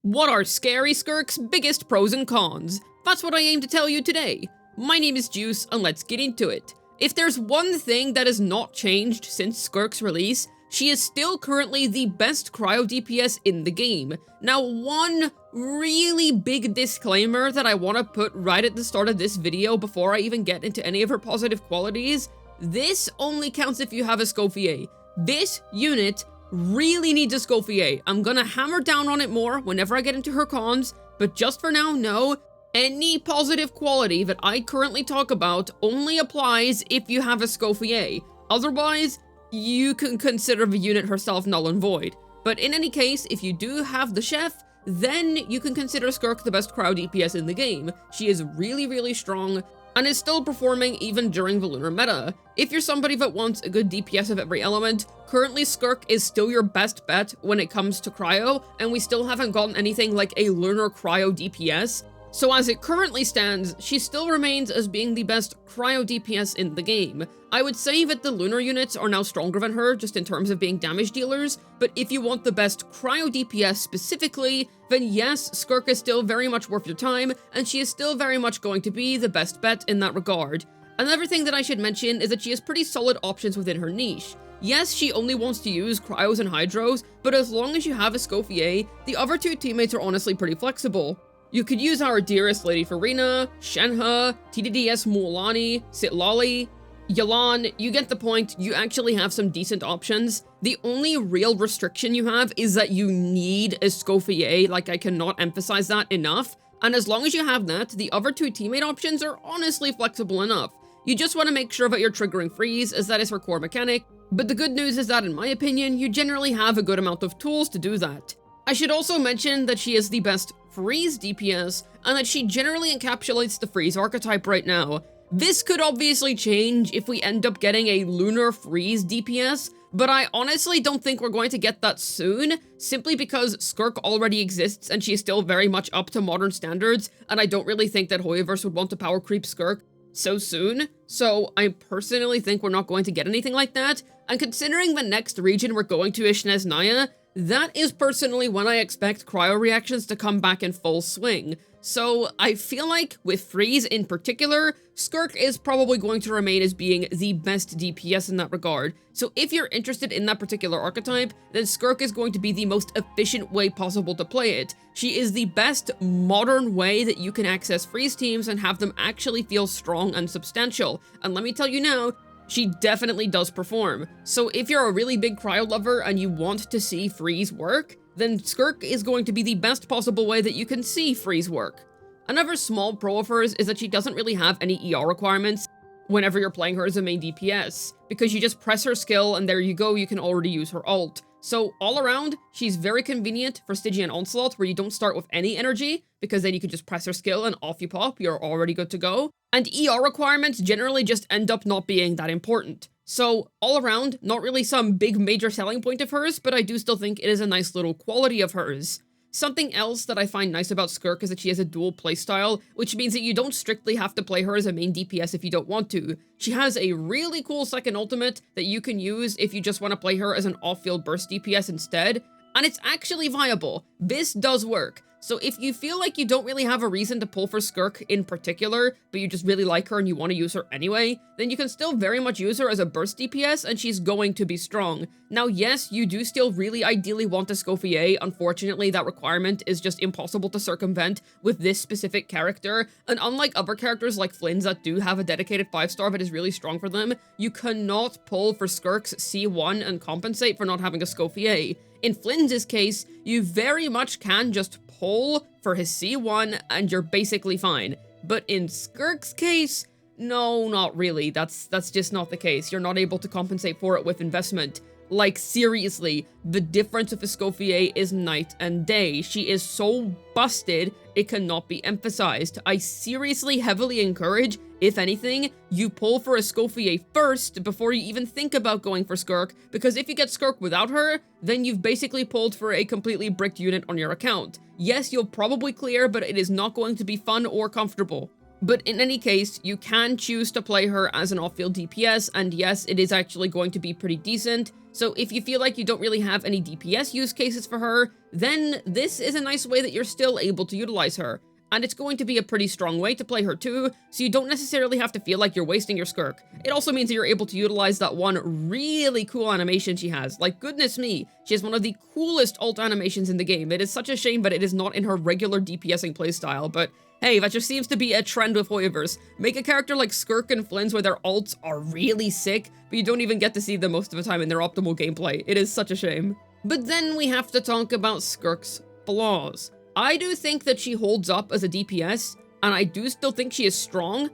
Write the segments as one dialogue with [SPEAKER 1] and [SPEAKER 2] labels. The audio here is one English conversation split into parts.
[SPEAKER 1] What are Scary Skirk's biggest pros and cons? That's what I aim to tell you today. My name is Juice, and let's get into it. If there's one thing that has not changed since Skirk's release, she is still currently the best Cryo DPS in the game. Now, one really big disclaimer that I want to put right at the start of this video before I even get into any of her positive qualities: this only counts if you have Escoffier. This unit really needs Escoffier. I'm gonna hammer down on it more whenever I get into her cons, but just for now, no. Any positive quality that I currently talk about only applies if you have Escoffier. Otherwise, you can consider the unit herself null and void. But in any case, if you do have the chef, then you can consider Skirk the best Cryo DPS in the game. She is really strong, and is still performing even during the lunar meta. If you're somebody that wants a good DPS of every element, currently Skirk is still your best bet when it comes to Cryo, and we still haven't gotten anything like a lunar Cryo DPS. So as it currently stands, she still remains as being the best Cryo DPS in the game. I would say that the lunar units are now stronger than her, just in terms of being damage dealers, but if you want the best Cryo DPS specifically, then yes, Skirk is still very much worth your time, and she is still very much going to be the best bet in that regard. Another thing that I should mention is that she has pretty solid options within her niche. Yes, she only wants to use Cryos and Hydros, but as long as you have Escoffier, the other two teammates are honestly pretty flexible. You could use our dearest Lady Farina, Shenhe, TDDS Mualani, Sitlali, Yalan. You get the point, you actually have some decent options. The only real restriction you have is that you need Escoffier, like I cannot emphasize that enough. And as long as you have that, the other two teammate options are honestly flexible enough. You just want to make sure that you're triggering Freeze, as that is her core mechanic. But the good news is that, in my opinion, you generally have a good amount of tools to do that. I should also mention that she is the best Freeze DPS, and that she generally encapsulates the Freeze archetype right now. This could obviously change if we end up getting a lunar Freeze DPS, but I honestly don't think we're going to get that soon, simply because Skirk already exists and she is still very much up to modern standards, and I don't really think that Hoyoverse would want to power creep Skirk so soon. So I personally think we're not going to get anything like that, and considering the next region we're going to is Naya, that is personally when I expect Cryo reactions to come back in full swing. So I feel like, with Freeze in particular, Skirk is probably going to remain as being the best DPS in that regard. So if you're interested in that particular archetype, then Skirk is going to be the most efficient way possible to play it. She is the best modern way that you can access Freeze teams and have them actually feel strong and substantial. And let me tell you now, she definitely does perform. So if you're a really big Cryo lover and you want to see Freeze work, then Skirk is going to be the best possible way that you can see Freeze work. Another small pro of hers is that she doesn't really have any ER requirements whenever you're playing her as a main DPS, because you just press her skill and there you go, you can already use her ult. So all around, she's very convenient for Stygian Onslaught, where you don't start with any energy, because then you can just press her skill and off you pop, you're already good to go. And ER requirements generally just end up not being that important. So all around, not really some big major selling point of hers, but I do still think it is a nice little quality of hers. Something else that I find nice about Skirk is that she has a dual playstyle, which means that you don't strictly have to play her as a main DPS if you don't want to. She has a really cool second ultimate that you can use if you just want to play her as an off-field burst DPS instead, and it's actually viable. This does work. So if you feel like you don't really have a reason to pull for Skirk in particular, but you just really like her and you want to use her anyway, then you can still very much use her as a burst DPS, and she's going to be strong. Now yes, you do still really ideally want Escoffier. Unfortunately, that requirement is just impossible to circumvent with this specific character, and unlike other characters like Flynn's that do have a dedicated 5-star that is really strong for them, you cannot pull for Skirk's C1 and compensate for not having Escoffier. In Flynn's case, you very much can just pull for his C1 and you're basically fine. But in Skirk's case, no, not really. That's just not the case. You're not able to compensate for it with investment. Like, seriously, the difference of Escoffier is night and day. She is so busted, it cannot be emphasized. I seriously heavily encourage, if anything, you pull for Escoffier first before you even think about going for Skirk, because if you get Skirk without her, then you've basically pulled for a completely bricked unit on your account. Yes, you'll probably clear, but it is not going to be fun or comfortable. But in any case, you can choose to play her as an off-field DPS, and yes, it is actually going to be pretty decent. So if you feel like you don't really have any DPS use cases for her, then this is a nice way that you're still able to utilize her. And it's going to be a pretty strong way to play her too, so you don't necessarily have to feel like you're wasting your Skirk. It also means that you're able to utilize that one really cool animation she has. Like, goodness me, she has one of the coolest ult animations in the game. It is such a shame that it is not in her regular DPSing playstyle, but hey, that just seems to be a trend with Hoyoverse. Make a character like Skirk and Flynn's where their ults are really sick, but you don't even get to see them most of the time in their optimal gameplay. It is such a shame. But then we have to talk about Skirk's flaws. I do think that she holds up as a DPS, and I do still think she is strong,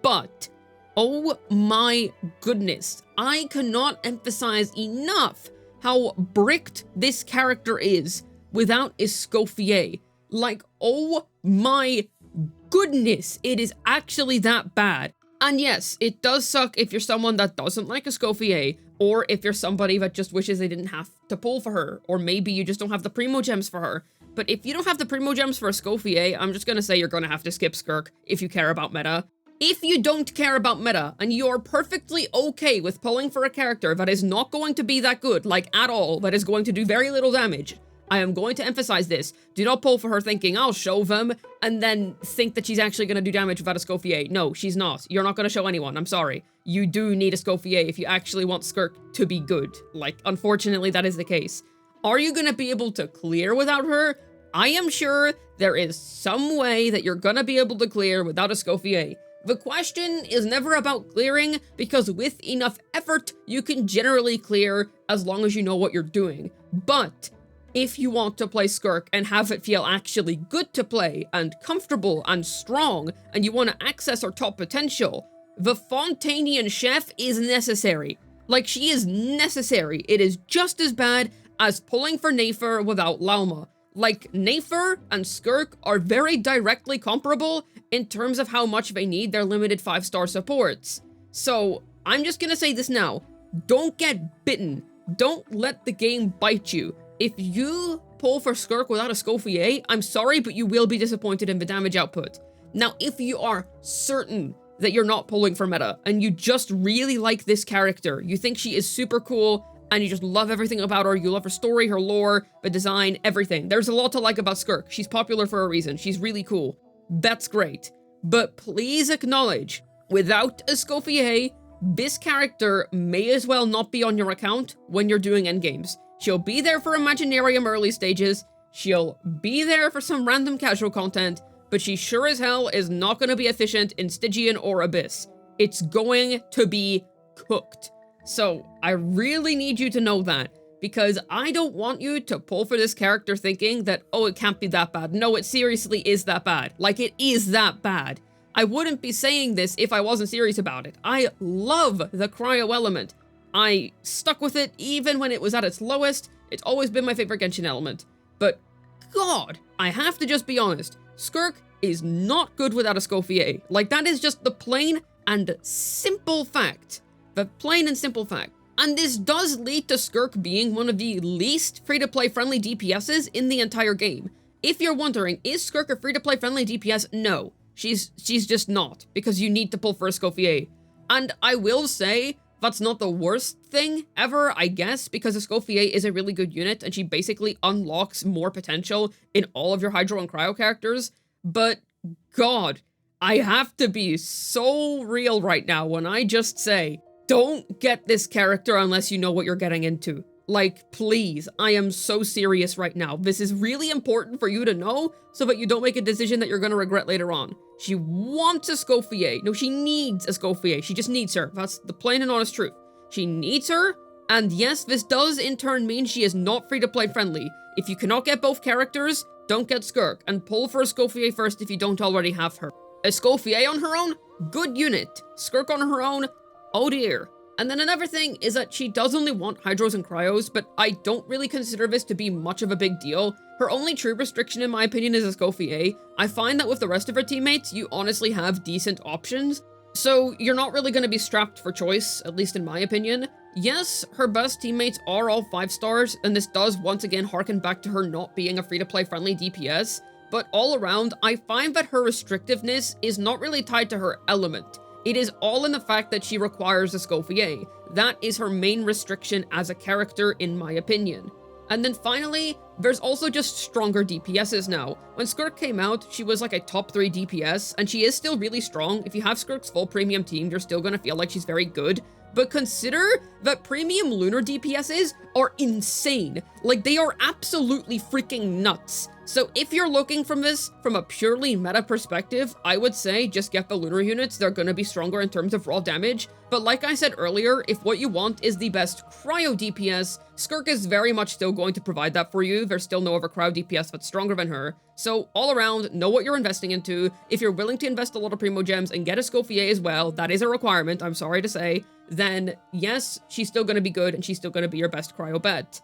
[SPEAKER 1] but oh my goodness, I cannot emphasize enough how bricked this character is without Escoffier. Like, oh my goodness, it is actually that bad. And yes, it does suck if you're someone that doesn't like Escoffier, or if you're somebody that just wishes they didn't have to pull for her, or maybe you just don't have the Primo Gems for her. But if you don't have the Primo Gems for Escoffier, I'm just gonna say you're gonna have to skip Skirk if you care about meta. If you don't care about meta, and you're perfectly okay with pulling for a character that is not going to be that good, like at all, that is going to do very little damage, I am going to emphasize this. Do not pull for her thinking, I'll show them, and then think that she's actually gonna do damage without Escoffier. No, she's not. You're not gonna show anyone, I'm sorry. You do need Escoffier if you actually want Skirk to be good. Like, unfortunately, that is the case. Are you gonna be able to clear without her? I am sure there is some way that you're gonna be able to clear without Escoffier. The question is never about clearing, because with enough effort, you can generally clear as long as you know what you're doing. But if you want to play Skirk and have it feel actually good to play, and comfortable and strong, and you want to access her top potential, the Fontainian Chef is necessary. Like, she is necessary. It is just as bad as pulling for Nafer without Lauma. Like, Nafer and Skirk are very directly comparable in terms of how much they need their limited 5-star supports. So, I'm just gonna say this now. Don't get bitten. Don't let the game bite you. If you pull for Skirk without Escoffier, I'm sorry, but you will be disappointed in the damage output. Now, if you are certain that you're not pulling for meta, and you just really like this character, you think she is super cool, and you just love everything about her, you love her story, her lore, the design, everything. There's a lot to like about Skirk. She's popular for a reason. She's really cool. That's great. But please acknowledge, without Escoffier, this character may as well not be on your account when you're doing endgames. She'll be there for Imaginarium early stages, she'll be there for some random casual content, but she sure as hell is not going to be efficient in Stygian or Abyss. It's going to be cooked. So, I really need you to know that, because I don't want you to pull for this character thinking that, oh, it can't be that bad. No, it seriously is that bad. Like, it is that bad. I wouldn't be saying this if I wasn't serious about it. I love the Cryo element. I stuck with it even when it was at its lowest. It's always been my favorite Genshin element. But, God, I have to just be honest. Skirk is not good without Escoffier. Like, that is just the plain and simple fact. The plain and simple fact. And this does lead to Skirk being one of the least free-to-play friendly DPSs in the entire game. If you're wondering, is Skirk a free-to-play friendly DPS? No. She's just not, because you need to pull for Escoffier. And I will say, that's not the worst thing ever, I guess, because Escoffier is a really good unit, and she basically unlocks more potential in all of your Hydro and Cryo characters. But, God, I have to be so real right now when I just say, don't get this character unless you know what you're getting into. Like, please, I am so serious right now. This is really important for you to know, so that you don't make a decision that you're gonna regret later on. She wants Escoffier. No, she needs Escoffier. She just needs her. That's the plain and honest truth. She needs her, and yes, this does in turn mean she is not free-to-play friendly. If you cannot get both characters, don't get Skirk, and pull for Escoffier first if you don't already have her. Escoffier on her own? Good unit. Skirk on her own? Oh dear. And then another thing is that she does only want Hydros and Cryos, but I don't really consider this to be much of a big deal. Her only true restriction in my opinion is Escoffier. I find that with the rest of her teammates, you honestly have decent options. So you're not really going to be strapped for choice, at least in my opinion. Yes, her best teammates are all 5 stars, and this does once again harken back to her not being a free-to-play friendly DPS, but all around, I find that her restrictiveness is not really tied to her element. It is all in the fact that she requires Escoffier. That is her main restriction as a character, in my opinion. And then finally, there's also just stronger DPSs now. When Skirk came out, she was like a top 3 DPS, and she is still really strong. If you have Skirk's full premium team, you're still gonna feel like she's very good. But consider that premium lunar DPSs are insane. Like, they are absolutely freaking nuts. So if you're looking from this from a purely meta perspective, I would say just get the lunar units. They're gonna be stronger in terms of raw damage. But like I said earlier, if what you want is the best Cryo DPS, Skirk is very much still going to provide that for you. There's still no other Cryo DPS that's stronger than her. So all around, know what you're investing into. If you're willing to invest a lot of Primo Gems and get Escoffier as well, that is a requirement, I'm sorry to say, then yes, she's still gonna be good and she's still gonna be your best Cryo bet.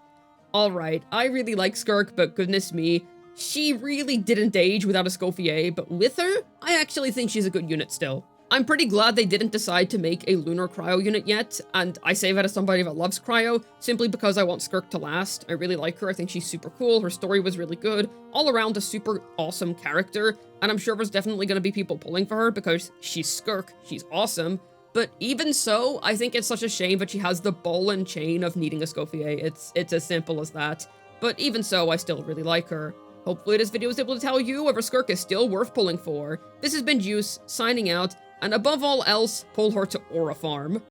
[SPEAKER 1] Alright, I really like Skirk, but goodness me, she really didn't age without Escoffier, but with her, I actually think she's a good unit still. I'm pretty glad they didn't decide to make a lunar Cryo unit yet, and I say that as somebody that loves Cryo, simply because I want Skirk to last. I really like her, I think she's super cool, her story was really good, all around a super awesome character, and I'm sure there's definitely going to be people pulling for her because she's Skirk, she's awesome, but even so, I think it's such a shame that she has the ball and chain of needing Escoffier. It's as simple as that. But even so, I still really like her. Hopefully this video was able to tell you whether Skirk is still worth pulling for. This has been Juice, signing out, and above all else, pull her to Aura Farm.